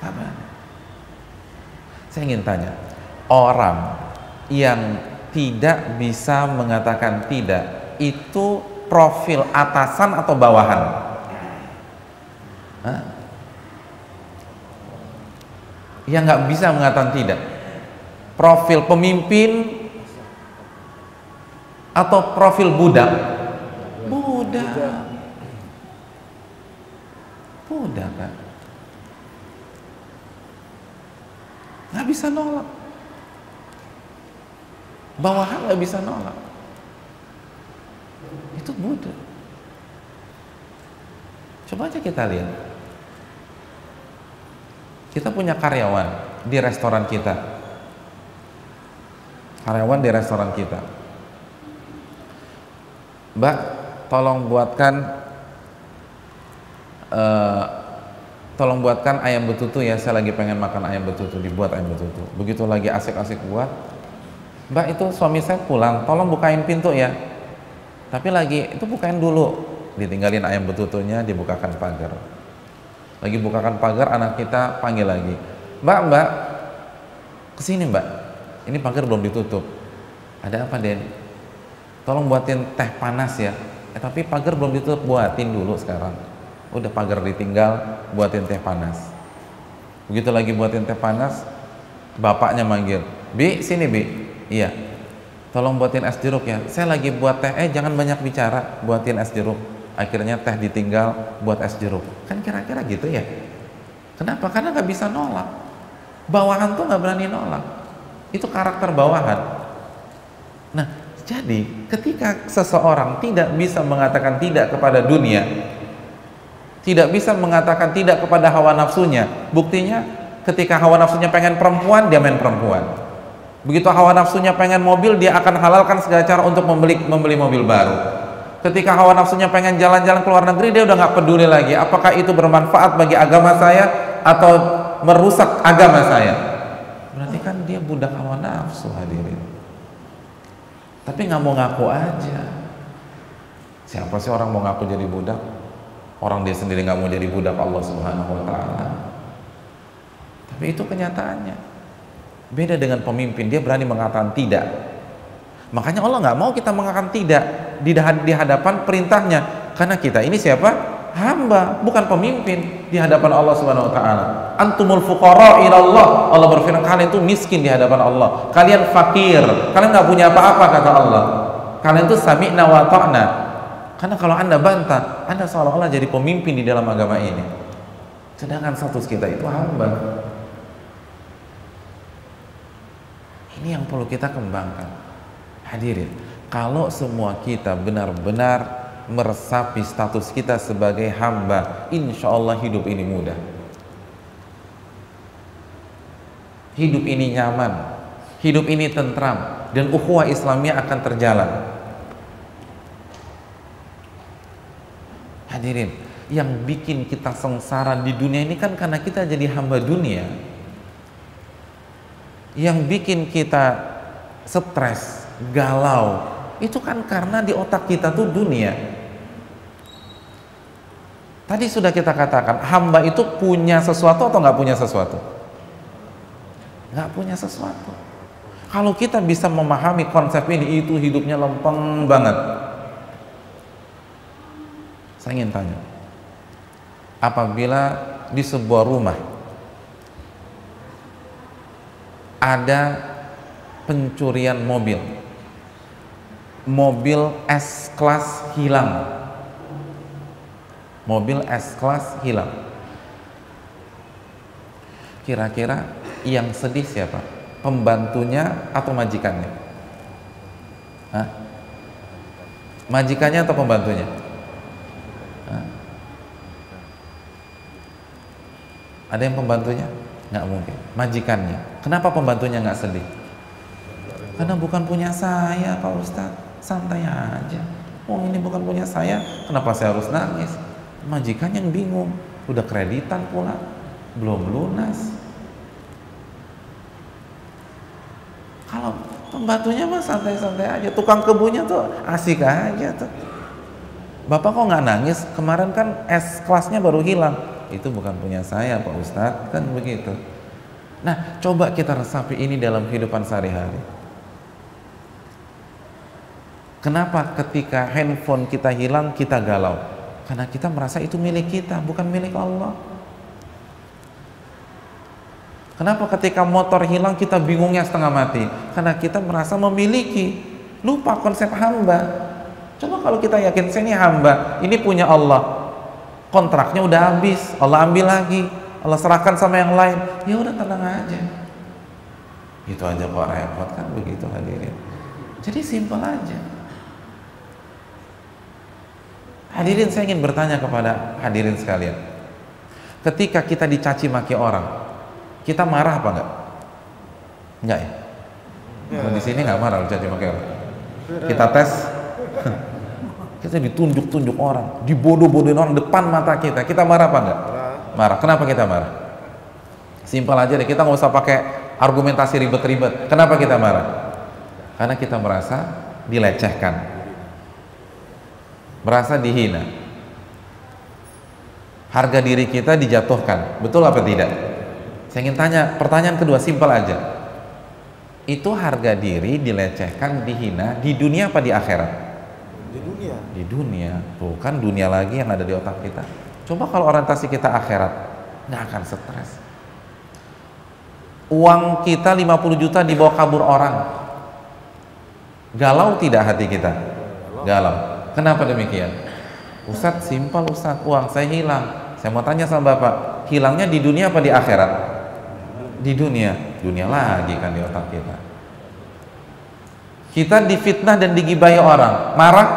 Apa? Saya ingin tanya, orang yang tidak bisa mengatakan tidak, itu profil atasan atau bawahan? Hah? Yang nggak bisa mengatakan tidak, profil pemimpin atau profil budak? Budak kan? Nggak bisa nolak. Bawahan nggak bisa nolak. Itu budak. Coba aja kita lihat. Kita punya karyawan di restoran kita. Karyawan di restoran kita. Mbak, tolong buatkan ayam betutu ya, saya lagi pengen makan ayam betutu. Dibuat ayam betutu. Begitu lagi asik-asik buat, Mbak, itu suami saya pulang, tolong bukain pintu ya. Tapi lagi, itu bukain dulu. Ditinggalin ayam betutunya, dibukakan pagar. Lagi bukakan pagar, anak kita panggil lagi, Mbak, kesini Mbak, ini pagar belum ditutup. Ada apa Den? Tolong buatin teh panas ya. Tapi pagar belum ditutup, buatin dulu sekarang. Udah pagar ditinggal, buatin teh panas. Begitu lagi buatin teh panas, bapaknya manggil, Bi, sini Bi. Iya, tolong buatin es jeruk ya, saya lagi buat teh, jangan banyak bicara, buatin es jeruk. Akhirnya teh ditinggal, buat es jeruk. Kan kira-kira gitu ya. Kenapa? Karena nggak bisa nolak. Bawahan tuh nggak berani nolak. Itu karakter bawahan. Nah, jadi ketika seseorang tidak bisa mengatakan tidak kepada dunia, tidak bisa mengatakan tidak kepada hawa nafsunya, buktinya ketika hawa nafsunya pengen perempuan, dia main perempuan. Begitu hawa nafsunya pengen mobil, dia akan halalkan segala cara untuk membeli mobil baru. Ketika hawa nafsunya pengen jalan-jalan ke luar negeri, dia udah nggak peduli lagi apakah itu bermanfaat bagi agama saya atau merusak agama saya. Berarti kan dia budak hawa nafsu, hadirin. Tapi nggak mau ngaku aja. Siapa sih orang mau ngaku jadi budak? Orang dia sendiri nggak mau jadi budak Allah Subhanahu wa Ta'ala. Tapi itu kenyataannya. Beda dengan pemimpin, dia berani mengatakan tidak. Makanya Allah nggak mau kita mengatakan tidak di hadapan perintahnya, karena kita ini siapa? Hamba, bukan pemimpin di hadapan Allah Subhanahu wa Ta'ala. Antumul fuqara ilallah. Allah berfirman, kalian itu miskin di hadapan Allah. Kalian fakir. Kalian nggak punya apa-apa, kata Allah. Kalian itu sami'na wa ta'na. Karena kalau Anda bantah, Anda seolah-olah jadi pemimpin di dalam agama ini. Sedangkan status kita itu hamba. Ini yang perlu kita kembangkan. Hadirin, kalau semua kita benar-benar meresapi status kita sebagai hamba, insya Allah hidup ini mudah. Hidup ini nyaman, hidup ini tentram, dan ukhuwah Islamiyah akan terjalan. Hadirin, yang bikin kita sengsara di dunia ini kan karena kita jadi hamba dunia. Yang bikin kita stres, galau, itu kan karena di otak kita tuh dunia. Tadi sudah kita katakan, hamba itu punya sesuatu atau nggak punya sesuatu? Nggak punya sesuatu. Kalau kita bisa memahami konsep ini, itu hidupnya lempeng banget. Saya ingin tanya, apabila di sebuah rumah ada pencurian mobil, mobil S-Class hilang, mobil S-Class hilang, kira-kira yang sedih siapa? Pembantunya atau majikannya? Hah? Majikannya atau pembantunya? Hah? Ada yang pembantunya? Nggak mungkin. Majikannya. Kenapa pembantunya nggak sedih? Karena bukan punya saya, Pak Ustadz. Santai aja. Oh, ini bukan punya saya, kenapa saya harus nangis? Majikan yang bingung. Udah kreditan pula, belum lunas. Kalau pembantunya mah santai-santai aja. Tukang kebunnya tuh asik aja tuh. Bapak kok nggak nangis? Kemarin kan S-Classnya baru hilang. Itu bukan punya saya, Pak Ustadz, kan begitu. Nah, coba kita resapi ini dalam kehidupan sehari-hari. Kenapa ketika handphone kita hilang kita galau? Karena kita merasa itu milik kita, bukan milik Allah. Kenapa ketika motor hilang kita bingungnya setengah mati? Karena kita merasa memiliki, lupa konsep hamba. Coba kalau kita yakin saya ini hamba, ini punya Allah, kontraknya udah habis, Allah ambil lagi, Allah serahkan sama yang lain, ya udah tenang aja. Itu aja kok repot kan, begitu hadirin. Jadi simpel aja. Hadirin, saya ingin bertanya kepada hadirin sekalian. Ketika kita dicaci maki orang, kita marah apa enggak? Enggak ya? Kalau di sini enggak marah dicaci maki orang. Kita tes. Kita ditunjuk-tunjuk orang, dibodoh-bodohin orang depan mata kita. Kita marah apa enggak? Marah. Kenapa kita marah? Simpel aja deh, kita nggak usah pakai argumentasi ribet-ribet. Kenapa kita marah? Karena kita merasa dilecehkan, merasa dihina, harga diri kita dijatuhkan. Betul apa tidak? Saya ingin tanya, pertanyaan kedua simpel aja. Itu harga diri dilecehkan, dihina di dunia apa di akhirat? Di dunia. Di dunia. Tuh kan dunia lagi yang ada di otak kita. Coba kalau orientasi kita akhirat, nggak akan stres. Uang kita 50 juta dibawa kabur orang, galau tidak hati kita? Galau. Kenapa demikian? Ustadz, simpel Ustadz, uang saya hilang. Saya mau tanya sama Bapak, hilangnya di dunia apa di akhirat? Di dunia. Dunia lagi kan di otak kita. Kita difitnah dan digibahi orang, marah?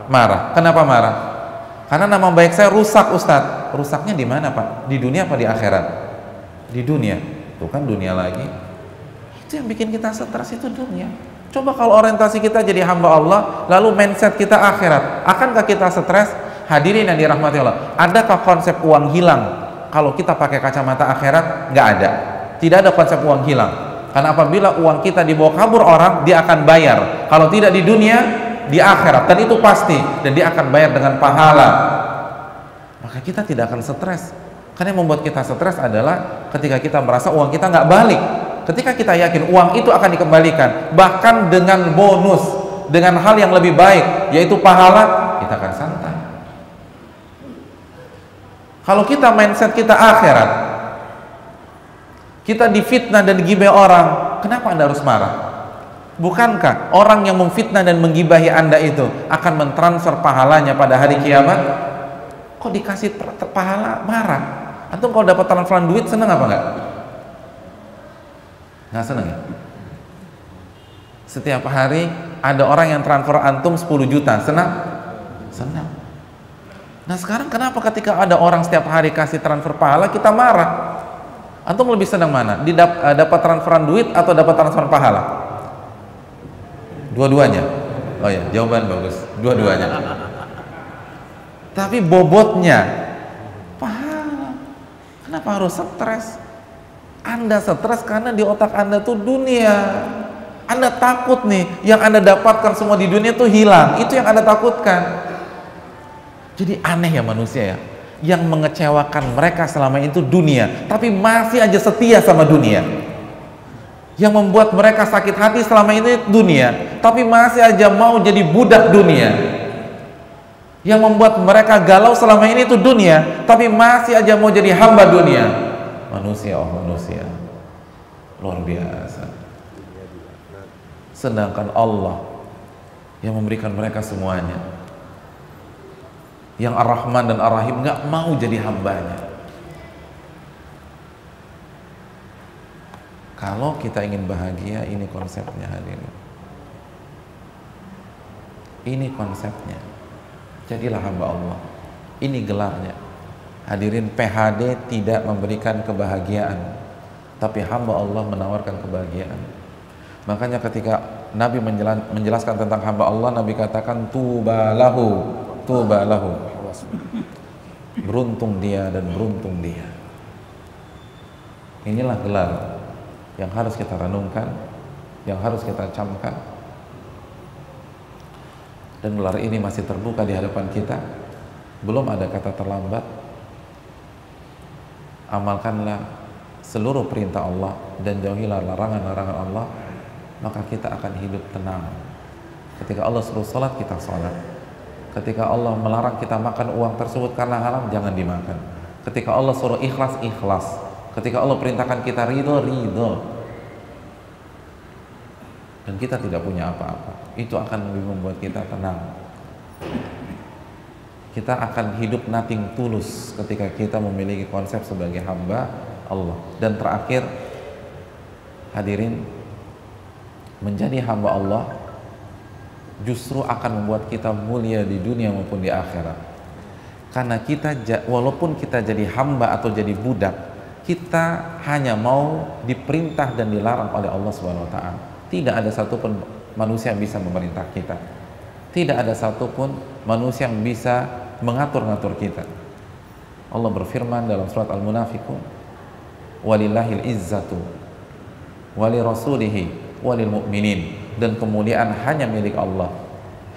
Marah. Kenapa marah? Karena nama baik saya rusak Ustadz. Rusaknya di mana Pak? Di dunia apa di akhirat? Di dunia. Tuh kan dunia lagi. Itu yang bikin kita stres, itu dunia. Coba kalau orientasi kita jadi hamba Allah, lalu mindset kita akhirat, akankah kita stres? Hadirin yang dirahmati Allah, adakah konsep uang hilang kalau kita pakai kacamata akhirat? Nggak ada. Tidak ada konsep uang hilang. Karena apabila uang kita dibawa kabur orang, dia akan bayar. Kalau tidak di dunia, di akhirat, dan itu pasti, dan dia akan bayar dengan pahala. Maka kita tidak akan stres. Karena yang membuat kita stres adalah ketika kita merasa uang kita nggak balik. Ketika kita yakin uang itu akan dikembalikan, bahkan dengan bonus, dengan hal yang lebih baik, yaitu pahala, kita akan santai. Kalau kita mindset kita akhirat, kita difitnah dan digibahi orang, kenapa Anda harus marah? Bukankah orang yang memfitnah dan menggibahi Anda itu akan mentransfer pahalanya pada hari kiamat? Kok dikasih pahala marah? Antum kalau dapat transferan duit seneng apa enggak? Nggak seneng ya? Setiap hari ada orang yang transfer antum 10 juta, senang? Senang. Nah sekarang kenapa ketika ada orang setiap hari kasih transfer pahala kita marah? Antum lebih senang mana? Dapat transferan duit atau dapat transferan pahala? Dua-duanya. Oh ya, jawaban bagus. Dua-duanya. Tapi bobotnya pahala. Kenapa harus stres? Anda stres karena di otak Anda tuh dunia. Anda takut nih, yang Anda dapatkan semua di dunia tuh hilang. Itu yang Anda takutkan. Jadi aneh ya manusia ya. Yang mengecewakan mereka selama itu dunia, tapi masih aja setia sama dunia. Yang membuat mereka sakit hati selama ini dunia, tapi masih aja mau jadi budak dunia. Yang membuat mereka galau selama ini itu dunia, tapi masih aja mau jadi hamba dunia. Manusia, oh manusia, luar biasa. Sedangkan Allah yang memberikan mereka semuanya, yang Ar-Rahman dan Ar-Rahim, nggak mau jadi hambanya. Kalau kita ingin bahagia, ini konsepnya hadirin. Ini konsepnya. Jadilah hamba Allah. Ini gelarnya. Hadirin, PHD tidak memberikan kebahagiaan, tapi hamba Allah menawarkan kebahagiaan. Makanya ketika Nabi menjelaskan tentang hamba Allah, Nabi katakan tuba lahu, tuba lahu. Beruntung dia dan beruntung dia. Inilah gelar yang harus kita renungkan, yang harus kita camkan. Dan gelar ini masih terbuka di hadapan kita. Belum ada kata terlambat. Amalkanlah seluruh perintah Allah dan jauhilah larangan-larangan Allah, maka kita akan hidup tenang. Ketika Allah suruh sholat, kita sholat. Ketika Allah melarang kita makan uang tersebut karena haram, jangan dimakan. Ketika Allah suruh ikhlas, ikhlas. Ketika Allah perintahkan kita ridho, ridho. Dan kita tidak punya apa-apa, itu akan lebih membuat kita tenang. Kita akan hidup nothing tulus ketika kita memiliki konsep sebagai hamba Allah. Dan terakhir, hadirin, menjadi hamba Allah justru akan membuat kita mulia di dunia maupun di akhirat. Karena kita, walaupun kita jadi hamba atau jadi budak, kita hanya mau diperintah dan dilarang oleh Allah Subhanahu wa Ta'ala. Tidak ada satupun manusia yang bisa memerintah kita. Tidak ada satupun manusia yang bisa mengatur-ngatur kita. Allah berfirman dalam surat Al-Munafiqun, walillahil izzatu wali rasulihi walil mu'minin, dan kemuliaan hanya milik Allah,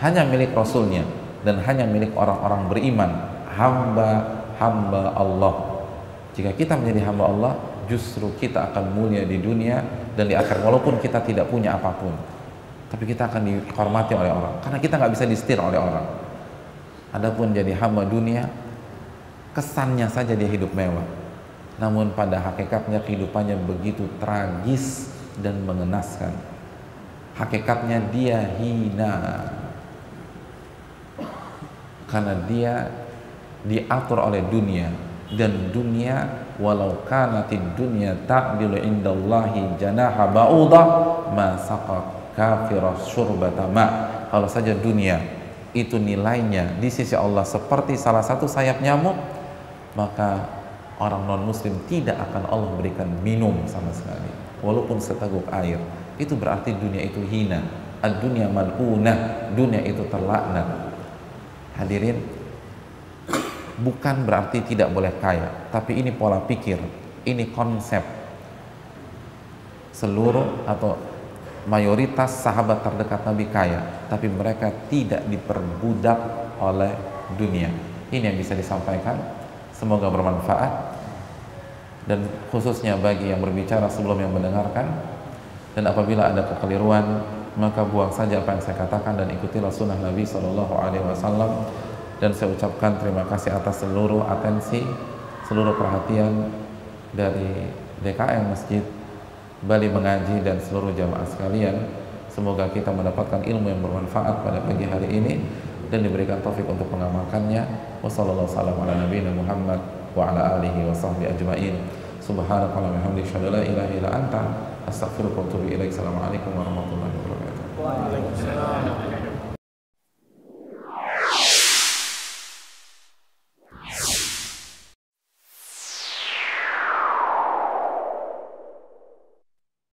hanya milik Rasulnya, dan hanya milik orang-orang beriman, hamba-hamba Allah. Jika kita menjadi hamba Allah, justru kita akan mulia di dunia dan di akhirat, walaupun kita tidak punya apapun, tapi kita akan dihormati oleh orang, karena kita nggak bisa disetir oleh orang. Adapun jadi hamba dunia, kesannya saja dia hidup mewah, namun pada hakikatnya kehidupannya begitu tragis dan mengenaskan. Hakikatnya dia hina, karena dia diatur oleh dunia, dan dunia, walau kanatid dunya ta'dilu indallahi janaha ba'udah ma saqa kafira syurbata ma. Kalau saja dunia itu nilainya di sisi Allah seperti salah satu sayap nyamuk, maka orang non muslim tidak akan Allah berikan minum sama sekali, walaupun seteguk air. Itu berarti dunia itu hina. Ad-dunya mal'unah, dunia itu terlaknat. Hadirin, bukan berarti tidak boleh kaya, tapi ini pola pikir, ini konsep. Seluruh atau mayoritas sahabat terdekat Nabi kaya, tapi mereka tidak diperbudak oleh dunia. Ini yang bisa disampaikan, semoga bermanfaat, dan khususnya bagi yang berbicara sebelum yang mendengarkan. Dan apabila ada kekeliruan, maka buang saja apa yang saya katakan dan ikutilah sunnah Nabi SAW. Dan saya ucapkan terima kasih atas seluruh atensi, seluruh perhatian dari DKM Masjid Bali Mengaji dan seluruh jamaah sekalian. Semoga kita mendapatkan ilmu yang bermanfaat pada pagi hari ini dan diberikan taufik untuk mengamalkannya. Wassalamualaikum warahmatullahi wabarakatuh wa ala alihi wa sahbihi ajma'in. Subhanakallahumma wa bihamdika asyhadu an la ilaha illa anta astaghfiruka wa atubu ilaik. Assalamualaikum warahmatullahi wabarakatuh. Waalaikumsalam.